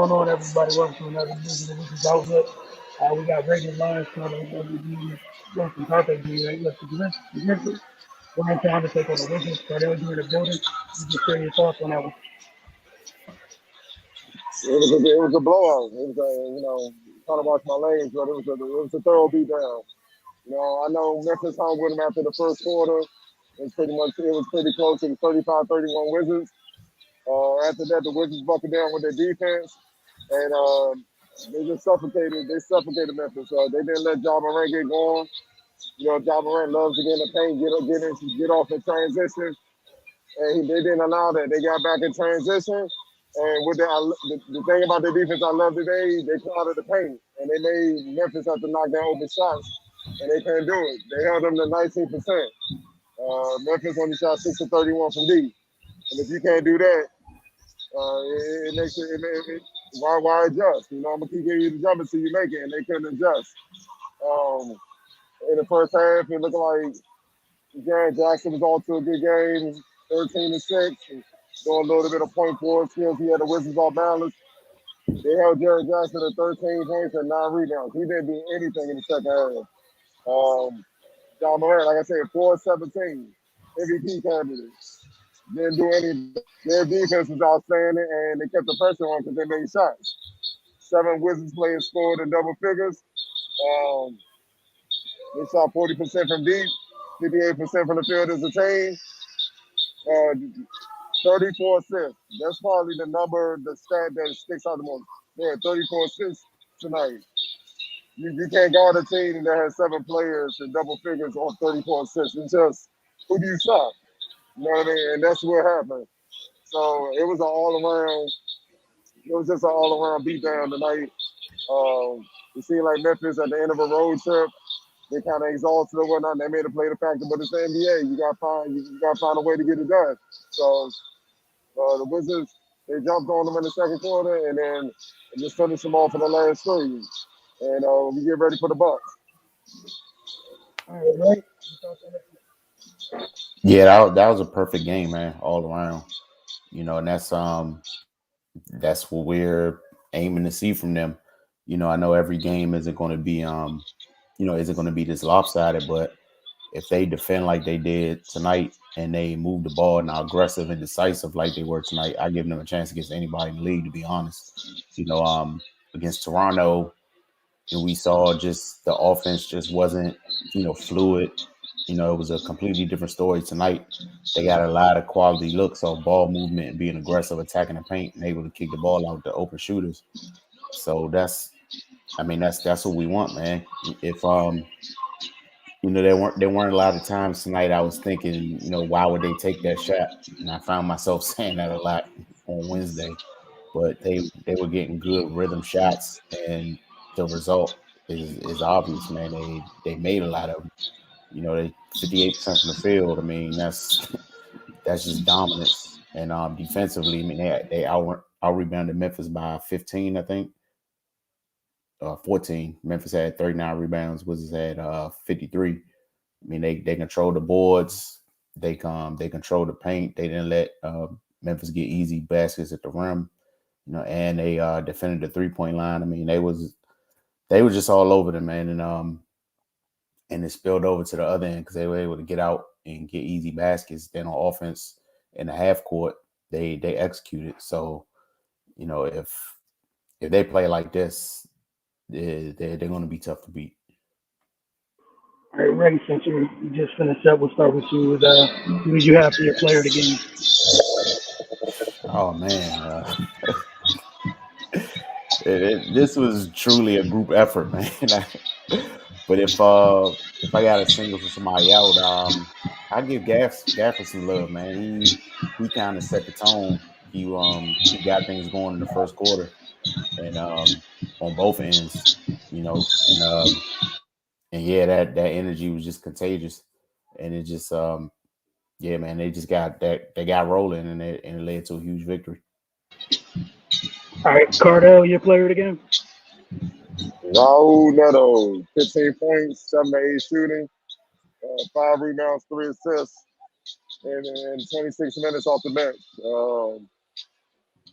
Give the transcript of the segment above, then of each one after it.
going on, everybody? Welcome to another edition of This is Outlook. We got regular lines starting with WD Wilson Carpet. Look, the Grizzlies, we're in town to take on the Wizards. Cardell during the building. You just share your thoughts on that one. It was a blowout. It was trying to watch my lanes, but it was a thorough beatdown. I know Memphis hung with them after the first quarter. It was pretty close. It was 35-31 Wizards. After that, the Wizards buckled down with their defense, and they just suffocated. They suffocated Memphis. They didn't let Ja Morant get going. Ja Morant loves to get in the paint, get off in transition, and they didn't allow that. They got back in transition, and the thing about the defense I love today, they clouded the paint, and they made Memphis have to knock down open shots, and they couldn't do it. They held them to 19%. Memphis only shot 6 of 31 from deep, and if you can't do that, it makes why adjust? I'm gonna keep giving you the jump until you make it, and they couldn't adjust. Um, in the first half, it looked like Jaren Jackson was on to a good game, 13-6, and doing a little bit of point forward skills. He had the Wizards off balance. They held Jaren Jackson to 13 points and 9 rebounds. He didn't do anything in the second half. John Morant, like I said, 4-17, MVP candidate. Didn't do anything. Their defense was outstanding, and they kept the pressure on because they made shots. 7 Wizards players scored in double figures. They shot 40% from deep, 58% from the field as a team. 34 assists. That's probably the stat that sticks out the most. They had 34 assists tonight. You can't guard a team that has 7 players in double figures on 34 assists. It's just, who do you stop? You know what I mean? And that's what happened. So it was just an all around beatdown tonight. It seemed like Memphis at the end of a road trip, they kind of exhausted or whatnot. They made a play to factor, but it's the NBA. You gotta find a way to get it done. So the Wizards, they jumped on them in the second quarter, and then just finished them off for the last 3. And we get ready for the Bucks. All right, right? Yeah, that was a perfect game, man, all around. And that's what we're aiming to see from them. I know every game isn't going to be isn't going to be this lopsided, but if they defend like they did tonight and they move the ball and are aggressive and decisive like they were tonight, I give them a chance against anybody in the league, to be honest. Against Toronto, we saw just the offense just wasn't, fluid. It was a completely different story tonight. They got a lot of quality looks on ball movement and being aggressive, attacking the paint, and able to kick the ball out to open shooters. So that's what we want, man. If there weren't a lot of times tonight I was thinking, why would they take that shot? And I found myself saying that a lot on Wednesday. But they were getting good rhythm shots, and the result is obvious, man. They made a lot of them. They 58% from the field. I mean, that's just dominance. And defensively, I mean, they out rebounded Memphis by 15, I think. 14. Memphis had 39 rebounds. Wizards had 53. I mean, they controlled the boards. They controlled the paint. They didn't let Memphis get easy baskets at the rim. And they defended the 3-point line. I mean, they were just all over them, man. And it spilled over to the other end because they were able to get out and get easy baskets. Then on offense in the half court, they executed. So, if they play like this, they're going to be tough to beat. All right, Ray, since you just finished up, we'll start with you. Who did you have for your player of the game? Oh, man. This was truly a group effort, man. But if I got a single for somebody out, I give Gaffer some love, man. He kind of set the tone. He got things going in the first quarter, and on both ends, and yeah, that energy was just contagious, and it just yeah, man, they just they got rolling, and it led to a huge victory. All right, Cardell, your player of the game? Raul Neto, 15 points, 7 to 8 shooting, 5 rebounds, 3 assists, and 26 minutes off the bench.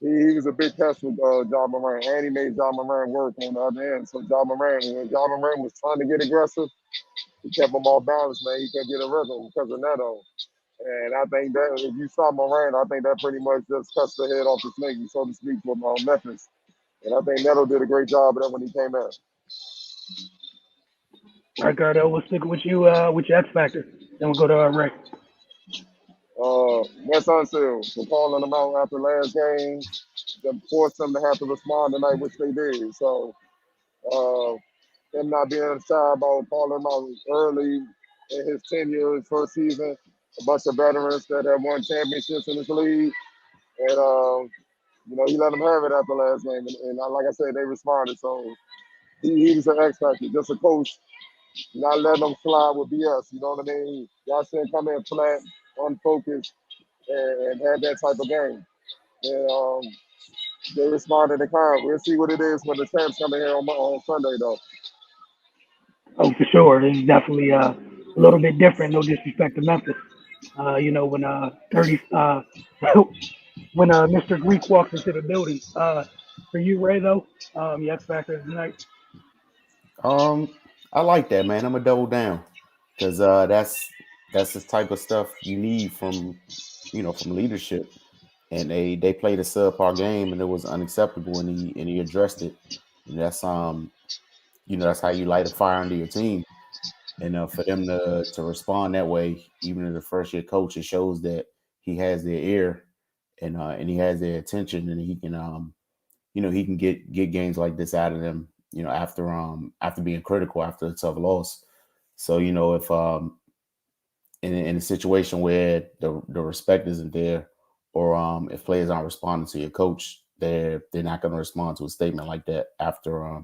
he was a big test with John Moran, and he made John Moran work on the other end. So John Moran, when John Moran was trying to get aggressive, he kept him off balance, man. He couldn't get a rhythm because of Neto. And I think that if you saw Moran, I think that pretty much just cuts the head off the snake, so to speak, with Memphis. And I think Neto did a great job of that when he came in. All right, Cardo, we'll stick with your X Factor. Then we'll go to Ray. Wes Unseld for calling them out after last game, to force them to have to respond tonight, which they did. So uh, him not being shy about calling them out early in his tenure, his first season, a bunch of veterans that have won championships in this league, and he let them have it after last game, and like I said, they responded. So he was an X factor, just a coach, not letting them slide with BS. You know what I mean? Y'all shouldn't come in flat, unfocused, and had that type of game. And they responded in kind. We'll see what it is when the champs come in here on Sunday, though. Oh, for sure. It's definitely a little bit different. No disrespect to Memphis. When 30 when Mr. Greek walks into the building. For you, Ray, though, your X Factor tonight. Um, I like that, man. I'm gonna double down because that's the type of stuff you need from from leadership. And they played a subpar game, and it was unacceptable, and he addressed it. And that's how you light a fire under your team. And for them to respond that way, even as a first year coach, it shows that he has their ear and he has their attention, and he can he can get games like this out of them. After being critical after a tough loss. So if in a situation where the respect isn't there, or if players aren't responding to your coach, they're not going to respond to a statement like that after a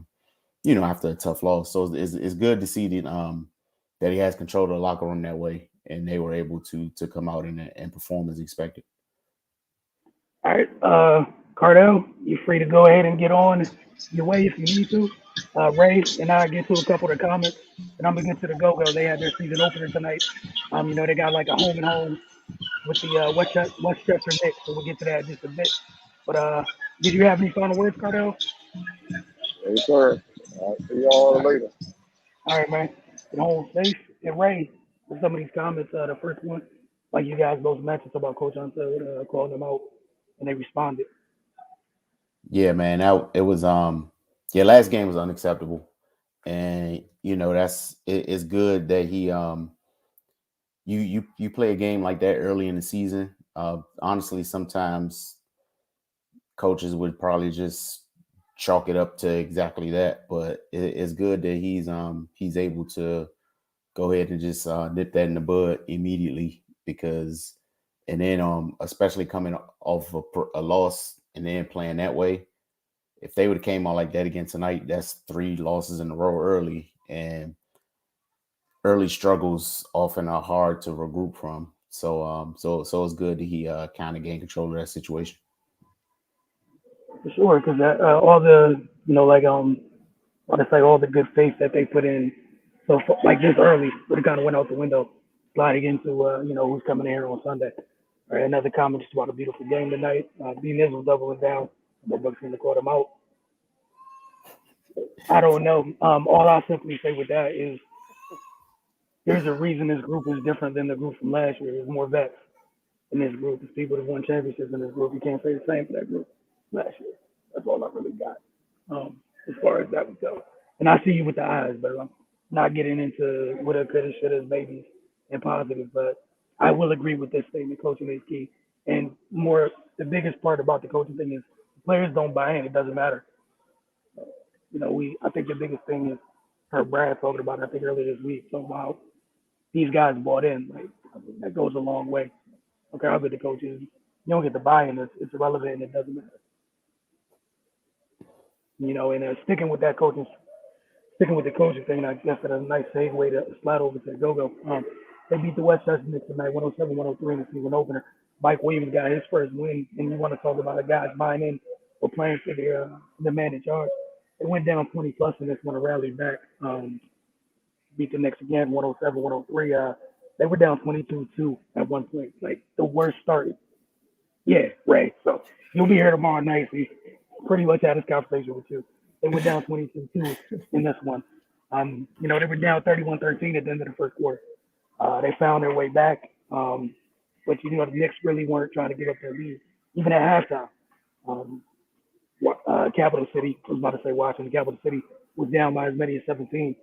tough loss. So it's good to see that he has control of the locker room that way, and they were able to come out and perform as expected. All right, Cardell, you're free to go ahead and get on your way if you need to. Ray and I get to a couple of the comments, and I'm gonna get to the Go Go. They had their season opener tonight. They got like a home and home with the Westchester Knicks, so we'll get to that in just a bit. But did you have any final words, Cardell? Yes, sir. I'll see y'all later. All right, man. Get home safe. And Ray, with some of these comments, the first one, like you guys both mentioned about Coach Hunter calling them out, and they responded. Yeah, man, it was last game was unacceptable, and it's good that he you play a game like that early in the season. Honestly, sometimes coaches would probably just chalk it up to exactly that, but it's good that he's able to go ahead and just nip that in the bud immediately, because and then especially coming off a loss and then playing that way, if they would have came out like that again tonight, that's 3 losses in a row early, and early struggles often are hard to regroup from. So it's good that he kind of gained control of that situation. For sure, because all the, it's like all the good faith that they put in. So, like this early, but it kind of went out the window, sliding into, who's coming in here on Sunday. All right, another comment just about a beautiful game tonight. B Niz was doubling down. The Bucks going to call him out. I don't know. All I'll simply say with that is there's a reason this group is different than the group from last year. There's more vets in this group. There's people that won championships in this group. You can't say the same for that group last year. That's all I really got as far as that would go. And I see you with the eyes, but I'm not getting into what I could have, should have, babies, and positive. But I will agree with this statement. Coaching is key. And more, the biggest part about the coaching thing is players don't buy in. It doesn't matter. I think the biggest thing is her Brad talking about it, I think earlier this week, talking about these guys bought in. Like, I think that goes a long way. Okay, how good the coach is. You don't get the buy-in. It's irrelevant and it doesn't matter. And sticking with the coaching thing, I guess that's a nice segue to slide over to the Go-Go. They beat the Westchester Knicks tonight, 107-103 in the season opener. Mike Williams got his first win, and you want to talk about a guys buying in or playing for the man in charge. They went down 20 plus in this one to rally back. Beat the Knicks again, 107-103. They were down 22-2 at one point, like the worst start Yeah, Ray. So you'll be here tomorrow night. See, pretty much had this conversation with you. They went down 22-2 in this one. They were down 31-13 at the end of the first quarter. They found their way back. But the Knicks really weren't trying to give up their lead, even at halftime. Um, Capital City, I was about to say Washington, Capital City was down by as many as 17.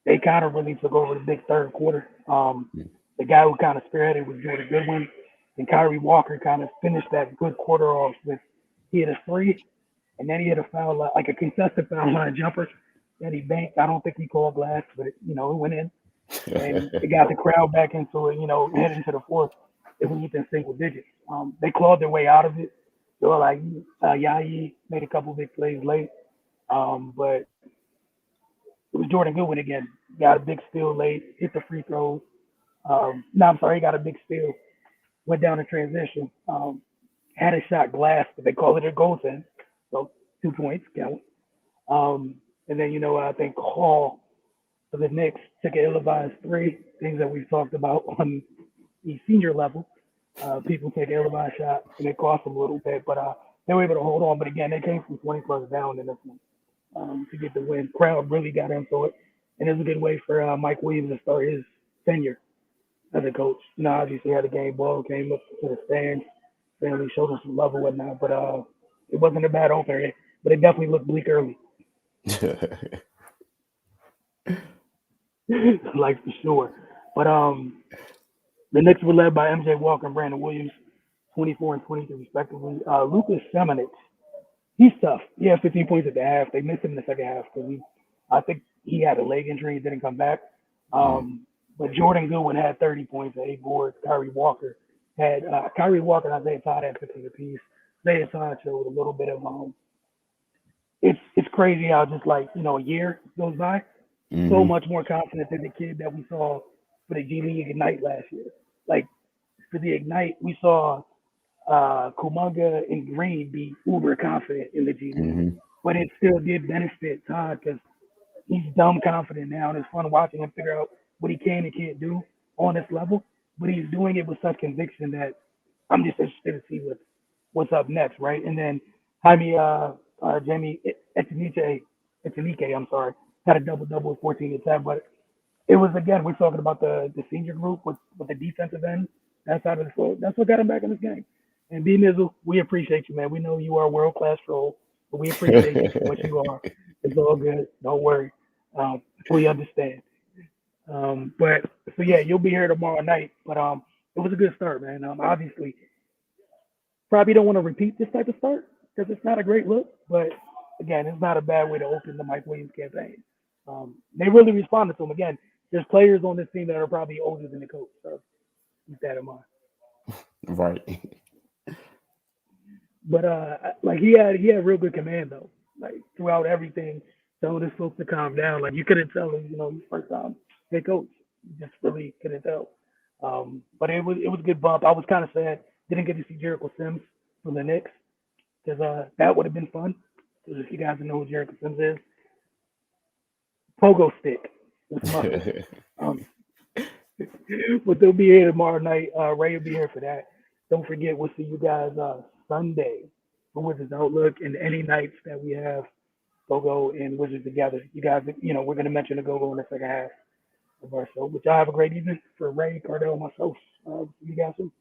They kind of really took over the big third quarter. The guy who kind of spearheaded was Jordan Goodwin, and Kyrie Walker kind of finished that good quarter off with he hit a three, and then he hit a foul line, like a contested foul line jumper that he banked. I don't think he called glass, but it went in, and it got the crowd back into it. Heading into the fourth, it was within single digits. They clawed their way out of it. They were like Yayi made a couple big plays late, but it was Jordan Goodwin again. Got a big steal late, hit the free throws. No, I'm sorry, he got a big steal. Went down in transition. Had a shot glass, but they call it a goaltend. So 2 points count. And then I think Hall for the Knicks took an ill-advised three. Things that we've talked about on the senior level. People take ill-advised shots, and it cost them a little bit, but they were able to hold on. But again, they came from 20 plus down in this one to get the win. Crowd really got into it, and it was a good way for Mike Williams to start his tenure as a coach. Obviously had a game ball, came up to the stands, family showed him some love and whatnot, but it wasn't a bad opener, but it definitely looked bleak early, like for sure. But the Knicks were led by MJ Walker and Brandon Williams, 24 and 22 respectively. Lucas Seminich, he's tough. He had 15 points at the half. They missed him in the second half because I think he had a leg injury and didn't come back. Mhm. But Jordan Goodwin had 30 points, 8 boards. Kyrie Walker and Isaiah Todd had 15 apiece. Isaiah Todd showed a little bit of it's crazy how just like a year goes by, so Mhm. much more confident than the kid that we saw for the G League Ignite last year. Like for the Ignite, we saw Kumaga and Green be uber confident in the G League, Mhm. but it still did benefit Todd because he's dumb confident now, and it's fun watching him figure out what he can and can't do on this level. But he's doing it with such conviction that I'm just interested to see what's up next, right? And then Jaime Jamie Echenike, I'm sorry, had a double double with 14 and 10, but it was again we're talking about the senior group with the defensive end that side of the floor. That's what got him back in this game. And B Mizzle, we appreciate you, man. We know you are a world class troll, but we appreciate you for what you are. It's all good. Don't worry. We understand. But so yeah, you'll be here tomorrow night. But it was a good start, man. Obviously, probably don't want to repeat this type of start because it's not a great look. But again, it's not a bad way to open the Mike Williams campaign. They really responded to him. Again, there's players on this team that are probably older than the coach, so keep that in mind. Right. But like he had real good command though. Like throughout everything, telling his folks to calm down. Like you couldn't tell him, his first time head coach. You just really couldn't tell. But it was a good bump. I was kind of sad didn't get to see Jericho Sims from the Knicks because that would have been fun. Because if you guys know who Jericho Sims is, pogo stick with muscle. Um, but they'll be here tomorrow night. Ray will be here for that. Don't forget, we'll see you guys Sunday for Wizards Outlook and any nights that we have Go and Wizards together. You guys, we're going to mention the Go in the second half of our show. But y'all have a great evening for Ray, Cardell, and myself. See you guys soon.